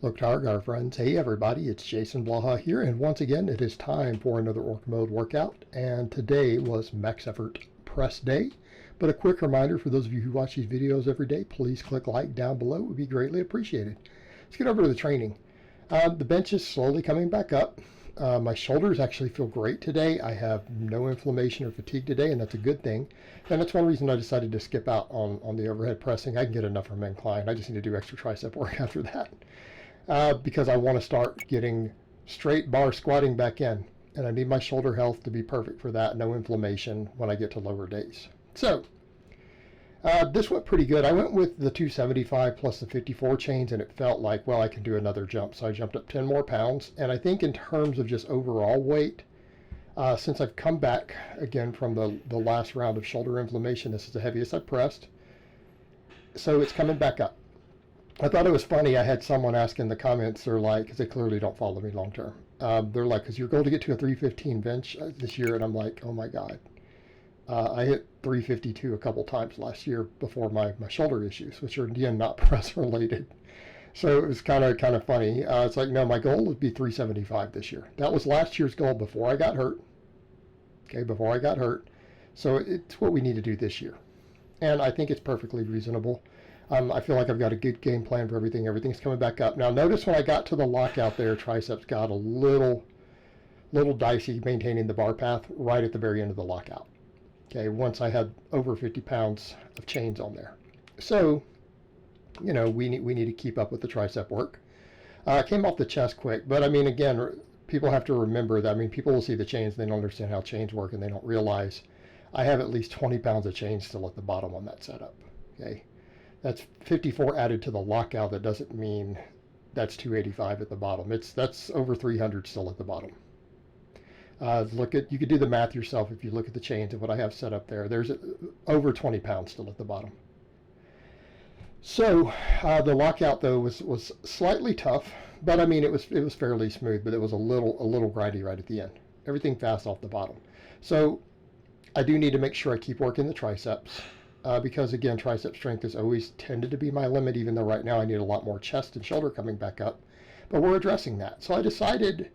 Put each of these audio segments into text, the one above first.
Look to our friends. Hey everybody, it's Jason Blaha here, and once again it is time for another Orc Mode workout, and today was max effort press day. But a quick reminder for those of you who watch these videos every day, please click like down below, it would be greatly appreciated. Let's get over to the training. The bench is slowly coming back up. My shoulders actually feel great today. I have no inflammation or fatigue today, and that's a good thing. And that's one reason I decided to skip out on the overhead pressing. I can get enough from Incline. I just need to do extra tricep work after that. Because I want to start getting straight bar squatting back in. And I need my shoulder health to be perfect for that. No inflammation when I get to lower days. So, this went pretty good. I went with the 275 plus the 54 chains, and it felt like, well, I can do another jump. So I jumped up 10 more pounds. And I think in terms of just overall weight, since I've come back again from the last round of shoulder inflammation, this is the heaviest I've pressed. So it's coming back up. I thought it was funny. I had someone ask in the comments, they're like, because they clearly don't follow me long term. They're like, is your goal to get to a 315 bench this year? And I'm like, oh my God. I hit 352 a couple times last year before my shoulder issues, which are again not press related. So it was kind of funny. It's like, no, my goal would be 375 this year. That was last year's goal before I got hurt. Okay, before I got hurt. So it's what we need to do this year. And I think it's perfectly reasonable. I feel like I've got a good game plan for everything. Everything's coming back up. Now notice when I got to the lockout there, triceps got a little dicey maintaining the bar path right at the very end of the lockout. Okay, once I had over 50 pounds of chains on there. So, you know, we need to keep up with the tricep work. Came off the chest quick, but I mean, again, people have to remember that. I mean, people will see the chains, they don't understand how chains work, and they don't realize I have at least 20 pounds of chains still at the bottom on that setup. Okay. That's 54 added to the lockout. That doesn't mean that's 285 at the bottom. That's over 300 still at the bottom. You could do the math yourself if you look at the chains of what I have set up there. There's over 20 pounds still at the bottom. So the lockout though was slightly tough, but I mean it was fairly smooth, but it was a little grindy right at the end. Everything fast off the bottom. So I do need to make sure I keep working the triceps. Because again, tricep strength has always tended to be my limit, even though right now I need a lot more chest and shoulder coming back up. But we're addressing that. So I decided,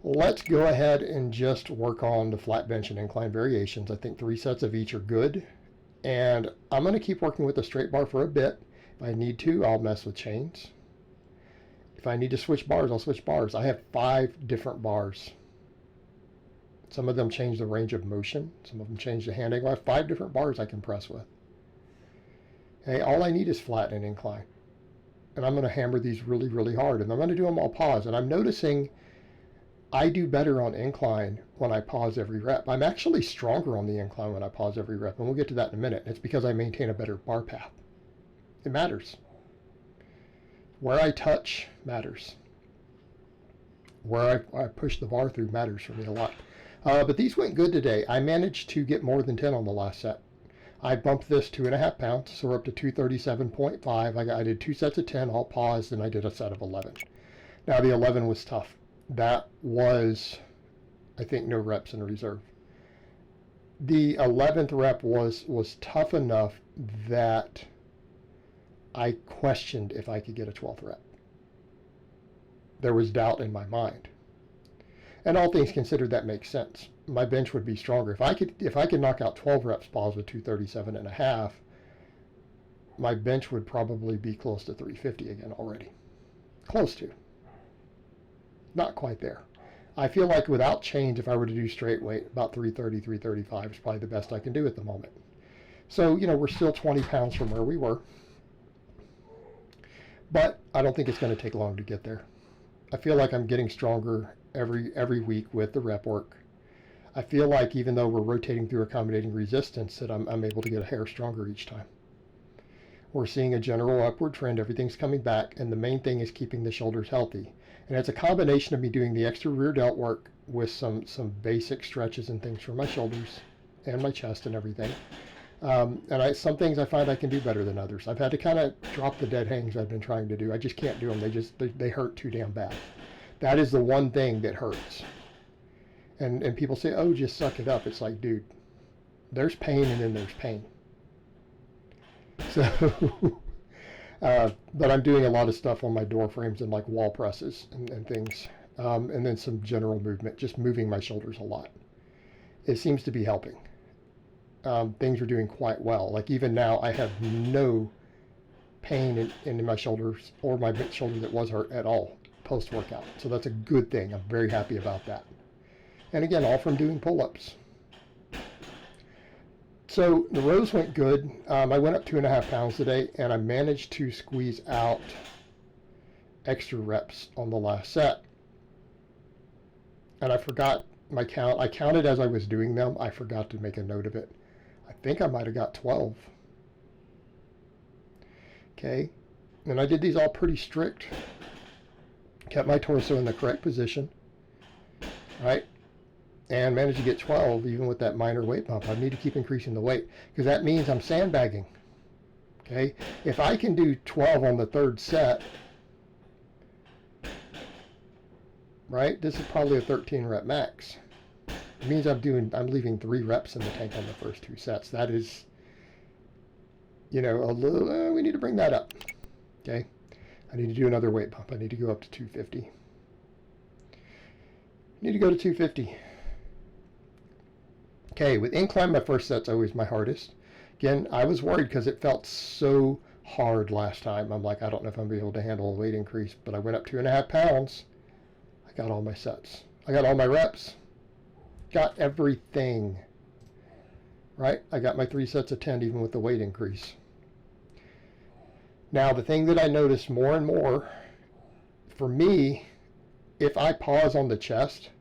let's go ahead and just work on the flat bench and incline variations. I think 3 sets of each are good. And I'm going to keep working with the straight bar for a bit. If I need to, I'll mess with chains. If I need to switch bars, I'll switch bars. I have 5 different bars. Some of them change the range of motion. Some of them change the hand angle. I have 5 different bars I can press with. Okay, all I need is flat and incline. And I'm going to hammer these really hard. And I'm going to do them all pause. And I'm noticing I do better on incline when I pause every rep. I'm actually stronger on the incline when I pause every rep. And we'll get to that in a minute. It's because I maintain a better bar path. It matters. Where I touch matters. Where I push the bar through matters for me a lot. But these went good today. I managed to get more than 10 on the last set. I bumped this 2.5 pounds, so we're up to 237.5. I did 2 sets of 10, all paused, and I did a set of 11. Now the 11 was tough. That was, I think, no reps in reserve. The 11th rep was tough enough that I questioned if I could get a 12th rep. There was doubt in my mind. And all things considered, that makes sense. My bench would be stronger. If I could knock out 12 reps pause with 237.5, my bench would probably be close to 350 again already. Close to. Not quite there. I feel like without chains, if I were to do straight weight, about 330, 335 is probably the best I can do at the moment. So, you know, we're still 20 pounds from where we were. But I don't think it's going to take long to get there. I feel like I'm getting stronger every week with the rep work. I feel like even though we're rotating through accommodating resistance, that I'm able to get a hair stronger each time. We're seeing a general upward trend. Everything's coming back, and the main thing is keeping the shoulders healthy. And it's a combination of me doing the extra rear delt work with some basic stretches and things for my shoulders and my chest and everything. And some things I find I can do better than others. I've had to kind of drop the dead hangs I've been trying to do. I just can't do them. They hurt too damn bad. That is the one thing that hurts. And people say, oh, just suck it up. It's like, dude, there's pain and then there's pain. So But I'm doing a lot of stuff on my door frames and like wall presses and things. And then some general movement, just moving my shoulders a lot. It seems to be helping. Things are doing quite well. Like even now, I have no pain in my shoulders or my shoulder that was hurt at all post-workout. So that's a good thing. I'm very happy about that. And again, all from doing pull-ups. So the rows went good. I went up 2.5 pounds today, and I managed to squeeze out extra reps on the last set. And I forgot my count. I counted as I was doing them. I forgot to make a note of it. I think I might have got 12. Okay. And I did these all pretty strict. Kept my torso in the correct position. Right? And managed to get 12 even with that minor weight bump. I need to keep increasing the weight because that means I'm sandbagging. Okay? If I can do 12 on the third set, right? This is probably a 13 rep max. It means I'm leaving 3 reps in the tank on the first 2 sets. That is, you know, a little, we need to bring that up. Okay? I need to do another weight bump. I need to go up to 250. Need to go to 250. Okay, with incline, my first set's always my hardest. Again, I was worried because it felt so hard last time. I'm like, I don't know if I'm going to be able to handle a weight increase, but I went up 2.5 pounds. I got all my sets. I got all my reps. Got everything. Right? I got my 3 sets of 10 even with the weight increase. Now, the thing that I noticed more and more, for me, if I pause on the chest,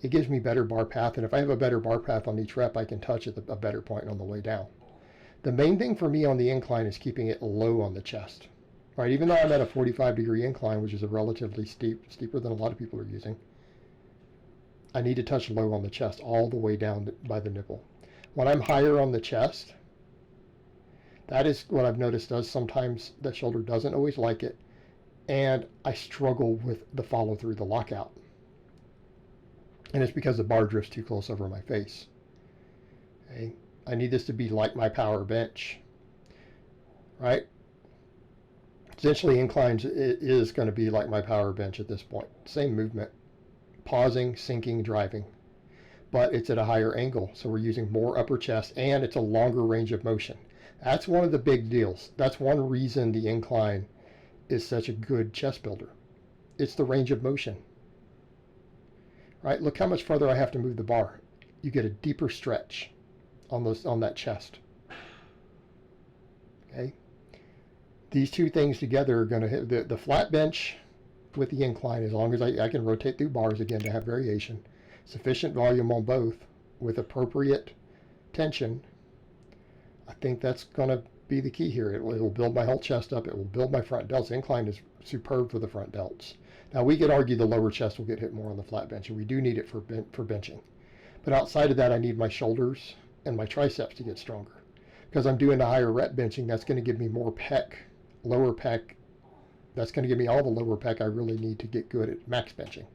it gives me better bar path. And if I have a better bar path on each rep, I can touch at a better point on the way down. The main thing for me on the incline is keeping it low on the chest. Right? Even though I'm at a 45-degree incline, which is a relatively steeper than a lot of people are using, I need to touch low on the chest all the way down by the nipple. When I'm higher on the chest, that is what I've noticed does. Sometimes the shoulder doesn't always like it, and I struggle with the follow through, the lockout. And it's because the bar drifts too close over my face. Okay? I need this to be like my power bench. Right? Essentially, inclines is going to be like my power bench at this point. Same movement. Pausing, sinking, driving. But it's at a higher angle. So we're using more upper chest, and it's a longer range of motion. That's one of the big deals. That's one reason the incline is such a good chest builder. It's the range of motion. Right? Look how much further I have to move the bar. You get a deeper stretch on that chest. Okay? These two things together are going to hit the flat bench with the incline, as long as I can rotate through bars again to have variation. Sufficient volume on both with appropriate tension. I think that's going to be the key here. It will build my whole chest up. It will build my front delts. Incline is superb for the front delts. Now, we could argue the lower chest will get hit more on the flat bench, and we do need it for benching. But outside of that, I need my shoulders and my triceps to get stronger. Because I'm doing the higher rep benching, that's going to give me more pec, lower pec. That's going to give me all the lower pec I really need to get good at max benching.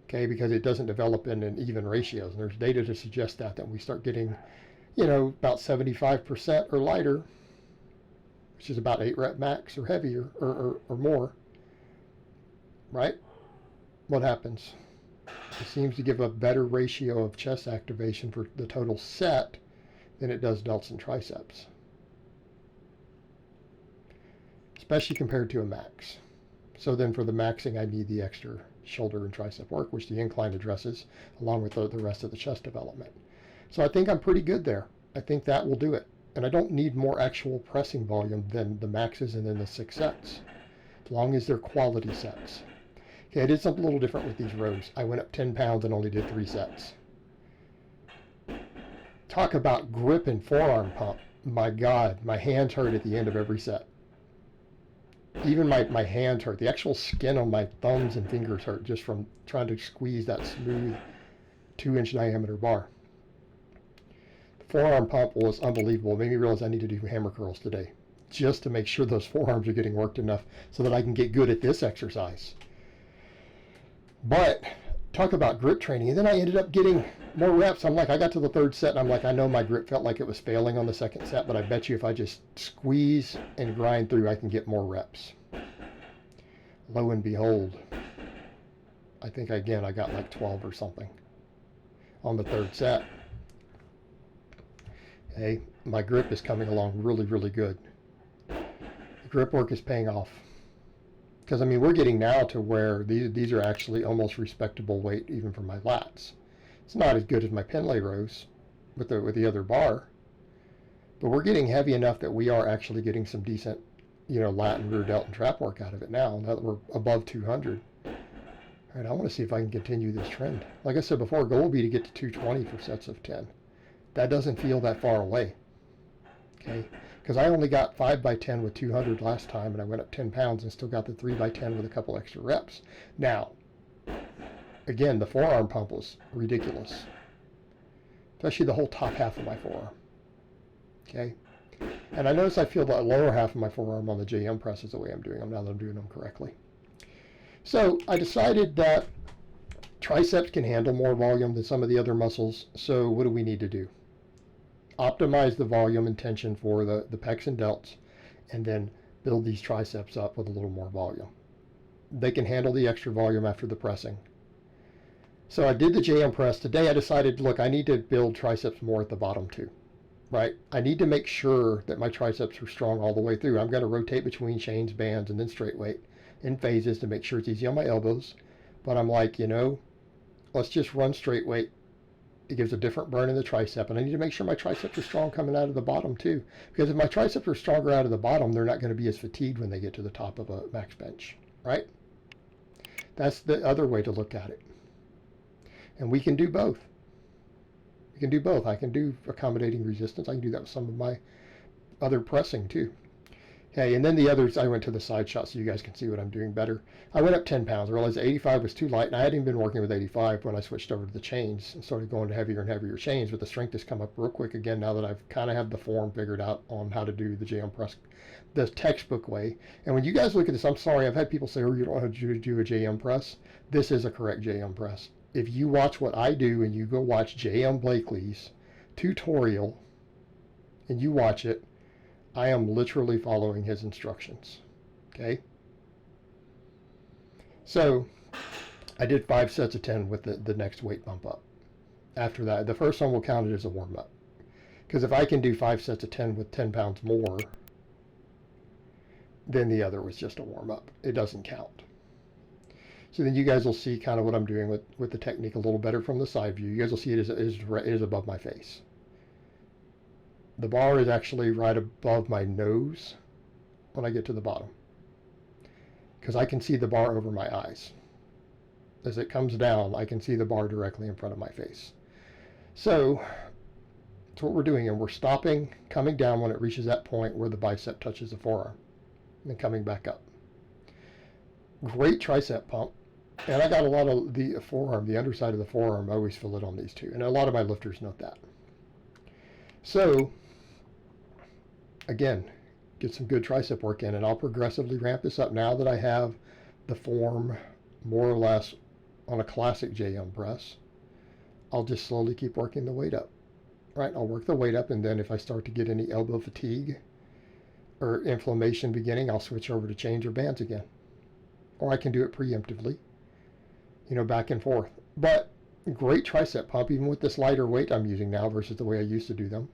Okay, because it doesn't develop in an even ratios. And there's data to suggest that when we start getting, you know, about 75% or lighter, which is about 8 rep max or heavier or more, right? What happens? It seems to give a better ratio of chest activation for the total set than it does delts and triceps. Especially compared to a max. So then for the maxing, I need the extra shoulder and tricep work, which the incline addresses, along with the rest of the chest development. So I think I'm pretty good there. I think that will do it. And I don't need more actual pressing volume than the maxes and then the 6 sets, as long as they're quality sets. Okay, I did something a little different with these rows. I went up 10 pounds and only did 3 sets. Talk about grip and forearm pump. My God, my hands hurt at the end of every set. Even my hands hurt. The actual skin on my thumbs and fingers hurt just from trying to squeeze that smooth 2-inch diameter bar. The forearm pump was unbelievable. It made me realize I need to do hammer curls today, just to make sure those forearms are getting worked enough so that I can get good at this exercise. But talk about grip training. And then I ended up getting more reps. I'm like, I got to the third set and I'm like, I know my grip felt like it was failing on the second set, but I bet you if I just squeeze and grind through, I can get more reps. Lo and behold, I think again, I got like 12 or something on the third set. Okay, my grip is coming along really, really good. The grip work is paying off. Because, I mean, we're getting now to where these are actually almost respectable weight even for my lats. It's not as good as my Pendlay rows with the other bar. But we're getting heavy enough that we are actually getting some decent, you know, lat and rear delt and trap work out of it now that we're above 200. All right, I want to see if I can continue this trend. Like I said before, goal will be to get to 220 for sets of 10. That doesn't feel that far away. Okay. Because I only got 5x10 with 200 last time, and I went up 10 pounds and still got the 3x10 with a couple extra reps. Now, again, the forearm pump was ridiculous, especially the whole top half of my forearm. Okay, and I notice I feel the lower half of my forearm on the JM presses the way I'm doing them now that I'm doing them correctly. So I decided that triceps can handle more volume than some of the other muscles. So what do we need to do? Optimize the volume and tension for the pecs and delts, and then build these triceps up with a little more volume. They can handle the extra volume after the pressing. So I did the JM press. Today I decided, look, I need to build triceps more at the bottom too, right? I need to make sure that my triceps are strong all the way through. I'm going to rotate between chains, bands, and then straight weight in phases to make sure it's easy on my elbows. But I'm like, you know, let's just run straight weight. It gives a different burn in the tricep, and I need to make sure my triceps are strong coming out of the bottom too. Because if my triceps are stronger out of the bottom, they're not going to be as fatigued when they get to the top of a max bench, right? That's the other way to look at it. And we can do both. We can do both. I can do accommodating resistance. I can do that with some of my other pressing too. Okay, and then the others, I went to the side shot so you guys can see what I'm doing better. I went up 10 pounds. I realized 85 was too light, and I hadn't even been working with 85 when I switched over to the chains and started going to heavier and heavier chains, but the strength has come up real quick again now that I've kind of have the form figured out on how to do the JM press the textbook way. And when you guys look at this, I'm sorry, I've had people say, oh, you don't know how to do a JM press. This is a correct JM press. If you watch what I do and you go watch JM Blakely's tutorial and you watch it, I am literally following his instructions. Okay. So I did 5 sets of 10 with the next weight bump up. After that, the first one will count it as a warm up. Because if I can do 5 sets of 10 with 10 pounds more, then the other was just a warm up. It doesn't count. So then you guys will see kind of what I'm doing with the technique a little better from the side view. You guys will see it is above my face. The bar is actually right above my nose when I get to the bottom, because I can see the bar over my eyes. As it comes down, I can see the bar directly in front of my face. So that's what we're doing, and we're stopping, coming down when it reaches that point where the bicep touches the forearm, and then coming back up. Great tricep pump, and I got a lot of the forearm, the underside of the forearm. I always feel it on these two, and a lot of my lifters note that. So again, get some good tricep work in, and I'll progressively ramp this up now that I have the form more or less on a classic JM press. I'll just slowly keep working the weight up, right? I'll work the weight up, and then if I start to get any elbow fatigue or inflammation beginning, I'll switch over to chains or bands again. Or I can do it preemptively, you know, back and forth. But great tricep pump, even with this lighter weight I'm using now versus the way I used to do them.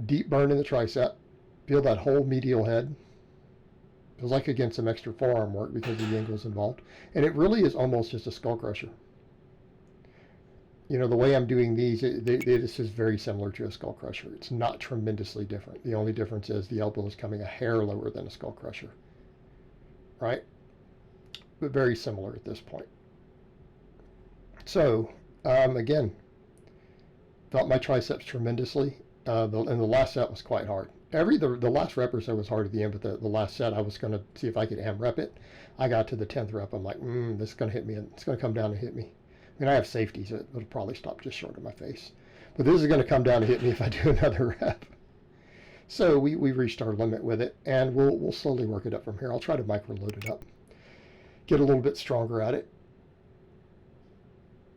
Deep burn in the tricep. Feel that whole medial head. Feels like again some extra forearm work because of the angles involved. And it really is almost just a skull crusher. You know, the way I'm doing these, this is very similar to a skull crusher. It's not tremendously different. The only difference is the elbow is coming a hair lower than a skull crusher. Right? But very similar at this point. So, again, felt my triceps tremendously. And the last set was quite hard. The last rep or so was hard at the end, but the last set I was going to see if I could rep it. I got to the 10th rep. I'm like, this is going to hit me. It's going to come down and hit me. I mean, I have safety, so it'll probably stop just short of my face. But this is going to come down and hit me if I do another rep. So we reached our limit with it, and we'll slowly work it up from here. I'll try to micro load it up, get a little bit stronger at it.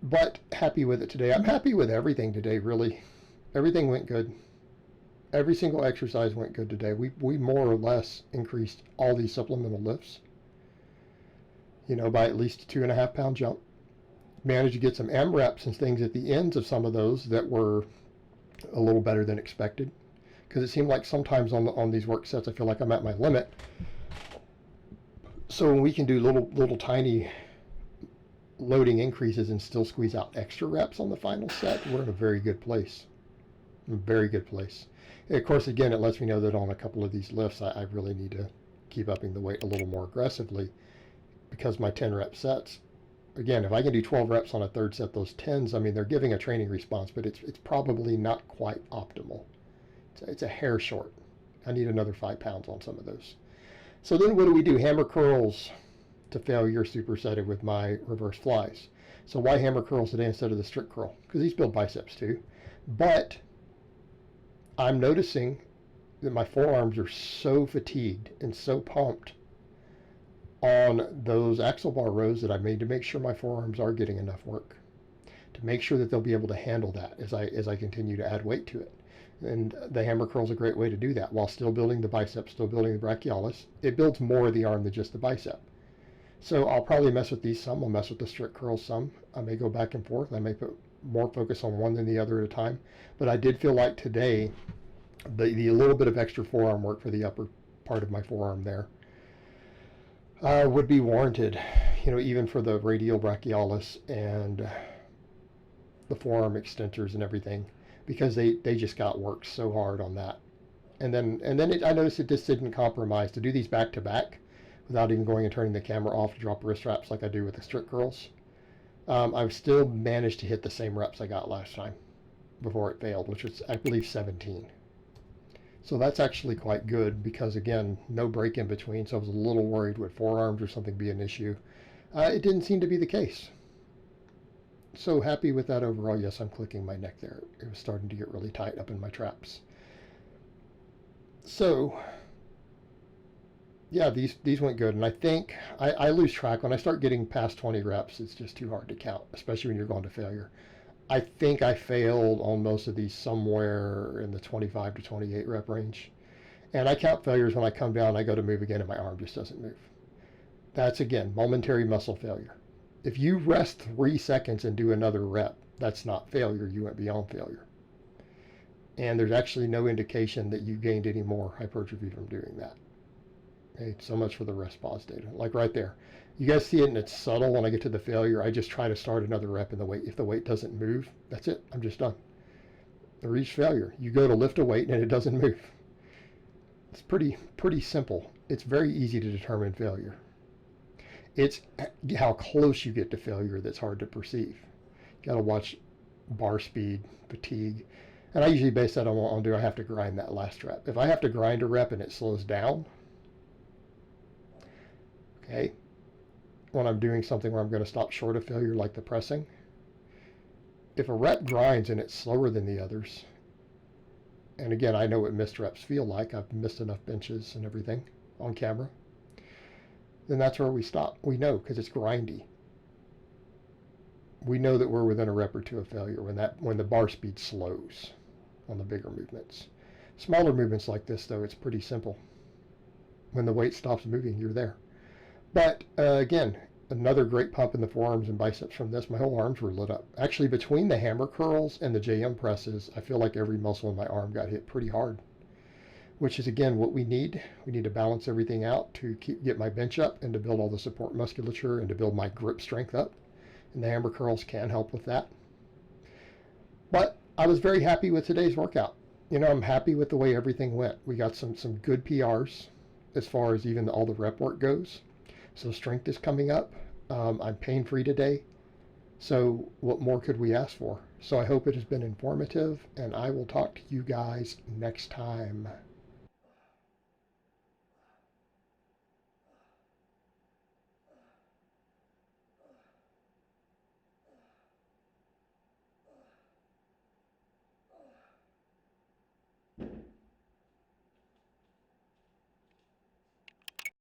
but happy with it today. I'm happy with everything today, really. Everything went good. Every single exercise went good today. We more or less increased all these supplemental lifts, by at least a 2.5 pound jump. Managed to get some M reps and things at the ends of some of those that were a little better than expected. Because it seemed like sometimes on these work sets, I feel like I'm at my limit. So when we can do little tiny loading increases and still squeeze out extra reps on the final set, we're in a very good place. A very good place. And of course, again, it lets me know that on a couple of these lifts, I really need to keep upping the weight a little more aggressively, because my 10 rep sets, again, if I can do 12 reps on a third set, those 10s, I mean, they're giving a training response, but it's probably not quite optimal. It's a hair short. I need another 5 pounds on some of those. So then what do? Hammer curls to failure supersetted with my reverse flies. So why hammer curls today instead of the strict curl? Because these build biceps too. But I'm noticing that my forearms are so fatigued and so pumped on those axle bar rows that I made to make sure my forearms are getting enough work, to make sure that they'll be able to handle that as I continue to add weight to it. And the hammer curl is a great way to do that while still building the biceps, still building the brachialis. It builds more of the arm than just the bicep. So I'll probably mess with these some. I'll mess with the strict curls some. I may go back and forth. I may put more focus on one than the other at a time. But I did feel like today, the little bit of extra forearm work for the upper part of my forearm there would be warranted, even for the radial brachialis and the forearm extensors and everything, because they just got worked so hard on that. And then I noticed it just didn't compromise to do these back to back without even going and turning the camera off to drop wrist straps like I do with the strict curls. I've still managed to hit the same reps I got last time before it failed, which was, I believe, 17. So that's actually quite good because, again, no break in between. So I was a little worried would forearms or something be an issue. It didn't seem to be the case. So happy with that overall. Yes, I'm clicking my neck there. It was starting to get really tight up in my traps. So yeah, these went good. And I think I lose track. When I start getting past 20 reps, it's just too hard to count, especially when you're going to failure. I think I failed on most of these somewhere in the 25 to 28 rep range. And I count failures when I come down, I go to move again, and my arm just doesn't move. That's, again, momentary muscle failure. If you rest 3 seconds and do another rep, that's not failure. You went beyond failure. And there's actually no indication that you gained any more hypertrophy from doing that. Okay, so much for the rest pause data. Like right there. You guys see it, and it's subtle. When I get to the failure, I just try to start another rep in the weight. If the weight doesn't move, that's it. I'm just done. I reached failure. You go to lift a weight, and it doesn't move. It's pretty simple. It's very easy to determine failure. It's how close you get to failure that's hard to perceive. Got to watch bar speed, fatigue. And I usually base that on do I have to grind that last rep. If I have to grind a rep and it slows down, okay, when I'm doing something where I'm going to stop short of failure like the pressing, if a rep grinds and it's slower than the others, and again, I know what missed reps feel like. I've missed enough benches and everything on camera. Then that's where we stop. We know because it's grindy. We know that we're within a rep or two of failure when the bar speed slows on the bigger movements. Smaller movements like this, though, it's pretty simple. When the weight stops moving, you're there. But again, another great pump in the forearms and biceps from this. My whole arms were lit up. Actually, between the hammer curls and the JM presses, I feel like every muscle in my arm got hit pretty hard, which is, again, what we need. We need to balance everything out to get my bench up and to build all the support musculature and to build my grip strength up. And the hammer curls can help with that. But I was very happy with today's workout. I'm happy with the way everything went. We got some good PRs as far as even all the rep work goes. So strength is coming up. I'm pain-free today. So what more could we ask for? So I hope it has been informative, and I will talk to you guys next time.